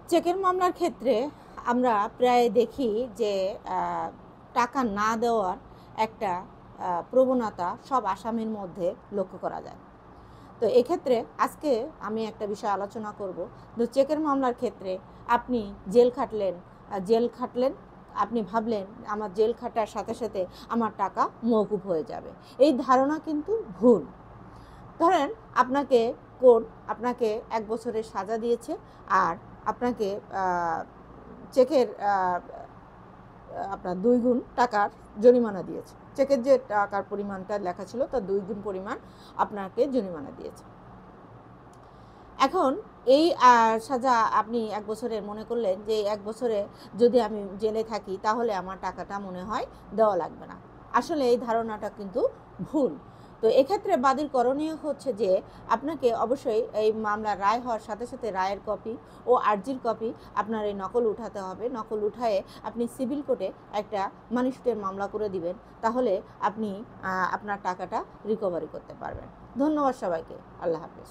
চেকের মামলার ক্ষেত্রে আমরা প্রায় দেখি যে টাকা না দেওয়ার একটা প্রবণতা সব আসামির মধ্যে লক্ষ্য করা যায়। তো এক্ষেত্রে আজকে আমি একটা বিষয় আলোচনা করব। তো চেকের মামলার ক্ষেত্রে আপনি জেল খাটলেন, আপনি ভাবলেন আমার জেল খাটার সাথে সাথে আমার টাকা মওকুফ হয়ে যাবে। এই ধারণা কিন্তু ভুল। ধরেন আপনাকে কোর্ট আপনাকে ১ বছরের সাজা দিয়েছে আর আপনাকে চেকের আপনার ২ গুণ টাকার জরিমানা দিয়েছে। চেকের যে টাকার পরিমাণটা লেখা ছিল তার ২ গুণ পরিমাণ আপনাকে জরিমানা দিয়েছে। এখন এই সাজা আপনি ১ বছরের মনে করলেন যে ১ বছরে যদি আমি জেলে থাকি তাহলে আমার টাকাটা মনে হয় দেওয়া লাগবে না। আসলে এই ধারণাটা কিন্তু ভুল। তো এক্ষেত্রে বাদীর করণীয় হচ্ছে যে আপনাকে অবশ্যই এই মামলার রায় হওয়ার সাথে সাথে রায়ের কপি ও আর্জির কপি আপনার এই নকল উঠাতে হবে। নকল উঠায়ে আপনি সিভিল কোর্টে একটা মানি সুটের মামলা করে দিবেন। তাহলে আপনি আপনার টাকাটা রিকভারি করতে পারবেন। ধন্যবাদ সবাইকে। আল্লাহ হাফেজ।